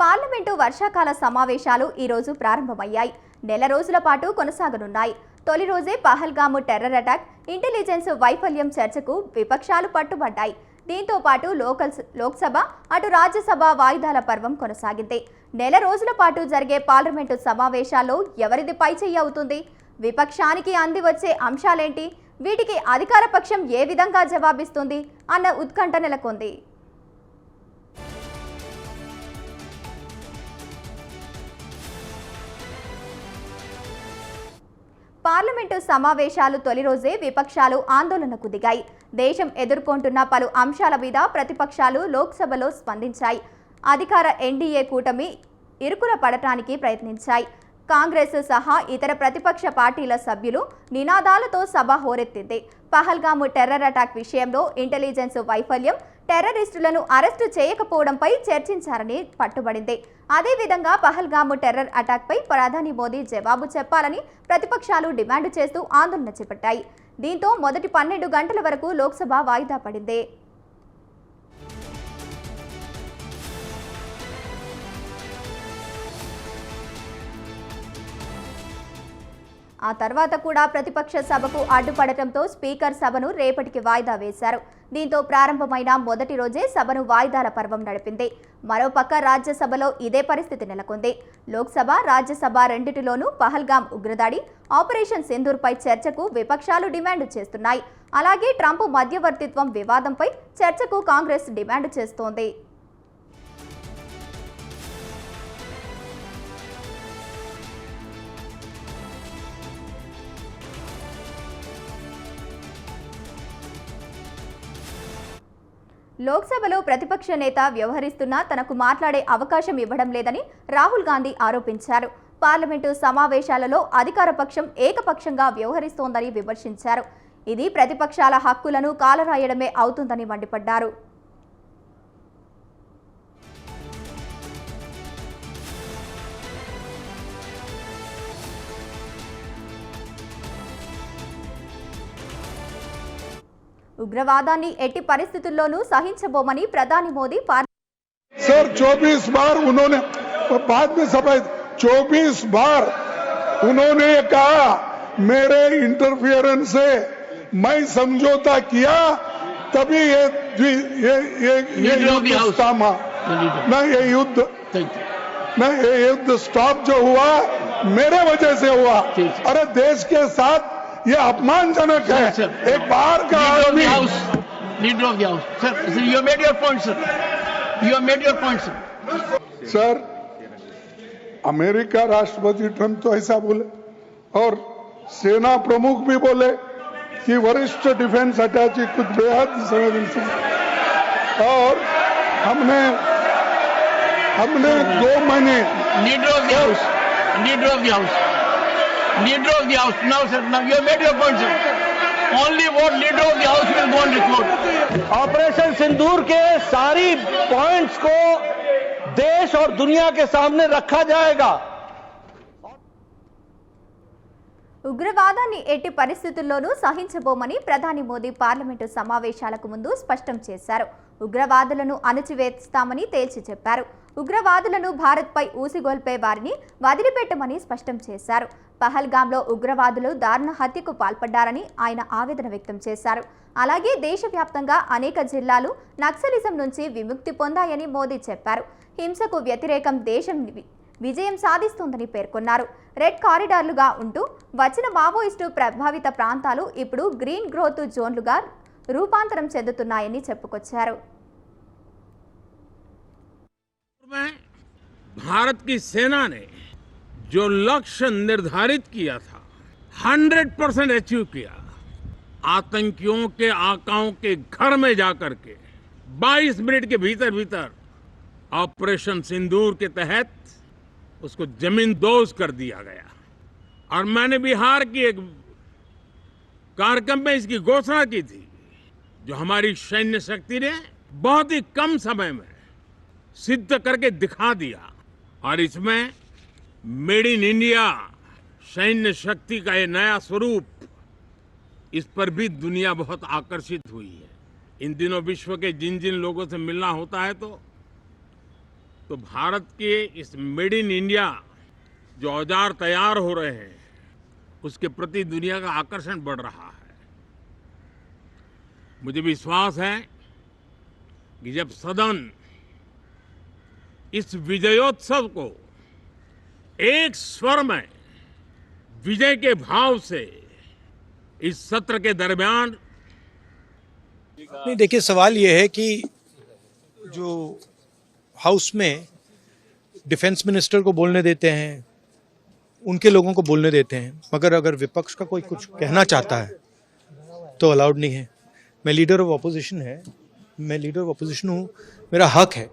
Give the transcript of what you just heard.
Parliament వర్షాకాల సమావేశాలు ఈ రోజు ప్రారంభమయ్యాయి. నెల రోజుల పాటు కొనసాగనున్నాయి. తొలి రోజే పహల్గాము టెర్రర్ అటాక్, ఇంటెలిజెన్స్ వైఫల్యం చర్చకు విపక్షాలు పట్టుబడ్డాయి. దీంతో పాటు లోక్సభ అటు రాజ్యసభ వాయిదాల పర్వం కొనసాగింది. నెల రోజుల పాటు జరిగే పార్లమెంటు సమావేశాల్లో ఎవరిది పైచేయి అవుతుంది? విపక్షానికి అంది వచ్చే అంశాలేంటి? వీటికి అధికార పక్షం ఏ విధంగా జవాబిస్తుంది అన్న ఉత్కంఠ నెలకొంది. పార్లమెంటు సమావేశాలు తొలి రోజే విపక్షాలు ఆందోళనకు దిగాయి. దేశం ఎదుర్కొంటున్న పలు అంశాల మీద ప్రతిపక్షాలు లోక్సభలో స్పందించాయి. అధికార ఎన్డీఏ కూటమి ఇరుకుల పడటానికి ప్రయత్నించాయి. కాంగ్రెస్ సహా ఇతర ప్రతిపక్ష పార్టీల సభ్యులు నినాదాలతో సభ హోరెత్తింది. పహల్గాము టెర్రర్ అటాక్ విషయంలో ఇంటెలిజెన్స్ వైఫల్యం, టెర్రరిస్టులను అరెస్టు చేయకపోవడంపై చర్చించారని పట్టుబడింది. అదేవిధంగా పహల్గాము టెర్రర్ అటాక్పై ప్రధాని మోదీ జవాబు చెప్పాలని ప్రతిపక్షాలు డిమాండ్ చేస్తూ ఆందోళన చేపట్టాయి. దీంతో మొదటి 12 గంటల వరకు లోక్సభ వాయిదా పడింది. ఆ తర్వాత కూడా ప్రతిపక్ష సభకు అడ్డుపడటంతో స్పీకర్ సభను రేపటికి వాయిదా వేశారు. దీంతో ప్రారంభమైన మొదటి రోజే సభను వాయిదాల పర్వం నడిపింది. మరోపక్క రాజ్యసభలో ఇదే పరిస్థితి నెలకొంది. లోక్సభ, రాజ్యసభ రెండిటిలోనూ పహల్గామ్ ఉగ్రదాడి, ఆపరేషన్ సింధూర్పై చర్చకు విపక్షాలు డిమాండ్ చేస్తున్నాయి. అలాగే ట్రంప్ మధ్యవర్తిత్వం వివాదంపై చర్చకు కాంగ్రెస్ డిమాండ్ చేస్తోంది. లోక్సభలో ప్రతిపక్ష నేత వ్యవహరిస్తున్నా తనకు మాట్లాడే అవకాశం ఇవ్వడం లేదని రాహుల్ గాంధీ ఆరోపించారు. పార్లమెంటు సమావేశాలలో అధికార పక్షం ఏకపక్షంగా వ్యవహరిస్తోందని విమర్శించారు. ఇది ప్రతిపక్షాల హక్కులను కాలరాయడమే అవుతుందని మండిపడ్డారు. ఉగ్రవాదాన్ని ఎట్టి పరిస్థితుల్లోనూ సహించబోమని ప్రధాని మోదీ सर 24 बार उन्होंने बाद में सभा 24 बार उन्होंने कहा मेरे इंटरफियरेंस से मैं समझौता किया तभी ये युद्ध थामा न ये युद्ध स्टॉप जो हुआ मेरे वजह से हुआ। अरे देश के साथ ये अपमानजनक है। एक बार का आदमी leader of the house sir you made your point sir you made your point sir America राष्ट्रपति ट्रंप तो ऐसा बोले और सेना प्रमुख भी बोले कि वरिष्ठ डिफेंस अटैची कुछ बेहद संवेदनशील और हमने 2 महीने leader of the house Leader of the House. Now, sir, now you have made your point, sir. Only what Leader of the House will go on record. Operation Sindoor के सारी पॉइंट्स को देश और दुनिया के सामने रखा जाएगा. ఉగ్రవాదాన్ని ఎట్టి పరిస్థితుల్లోనూ సహించబోమని ప్రధాని మోదీ పార్లమెంటు సమావేశాలకు ముందు స్పష్టం చేశారు. ఉగ్రవాదులను అణచివేస్తామని తేల్చి చెప్పారు. ఉగ్రవాదులను భారత్పై ఊసిగొల్పే వారిని వదిలిపెట్టమని స్పష్టం చేశారు. పహల్గామ్లో ఉగ్రవాదులు దారుణ హత్యకు పాల్పడ్డారని ఆయన ఆవేదన వ్యక్తం చేశారు. అలాగే దేశవ్యాప్తంగా అనేక జిల్లాలు నక్సలిజం నుంచి విముక్తి పొందాయని మోదీ చెప్పారు. హింసకు వ్యతిరేకం దేశం విజయం సాధిస్తోందని పేర్కొన్నారు. రెడ్ కారిడార్లుగా ఉంటూ వచ్చిన మావోయిస్టు ప్రభావిత ప్రాంతాలు ఇప్పుడు గ్రీన్ గ్రోత్ జోన్లుగా రూపాంతరం చెందుతున్నాయని చెప్పుకొచ్చారు. भारत की सेना ने जो लक्ष्य निर्धारित किया था 100% अचीव किया। आतंकियों के आकाओं के घर में जाकर के 22 मिनट के भीतर ऑपरेशन सिंदूर के तहत उसको जमींदोज कर दिया गया। और मैंने बिहार की एक कार्यक्रम में इसकी घोषणा की थी, जो हमारी सैन्य शक्ति ने बहुत ही कम समय में सिद्ध करके दिखा दिया। और इसमें मेड इन इंडिया सैन्य शक्ति का ये नया स्वरूप, इस पर भी दुनिया बहुत आकर्षित हुई है। इन दिनों विश्व के जिन जिन लोगों से मिलना होता है तो तो भारत के इस मेड इन इंडिया जो औजार तैयार हो रहे हैं उसके प्रति दुनिया का आकर्षण बढ़ रहा है। मुझे विश्वास है कि जब सदन इस विजयोत्सव को एक स्वर में विजय के भाव से इस सत्र के दरमियान नहीं, देखिए सवाल ये है कि जो हाउस में डिफेंस मिनिस्टर को बोलने देते हैं, उनके लोगों को बोलने देते हैं, मगर अगर विपक्ष का कोई कुछ कहना चाहता है तो अलाउड नहीं है। मैं लीडर ऑफ ऑपोजिशन हूँ, मेरा हक है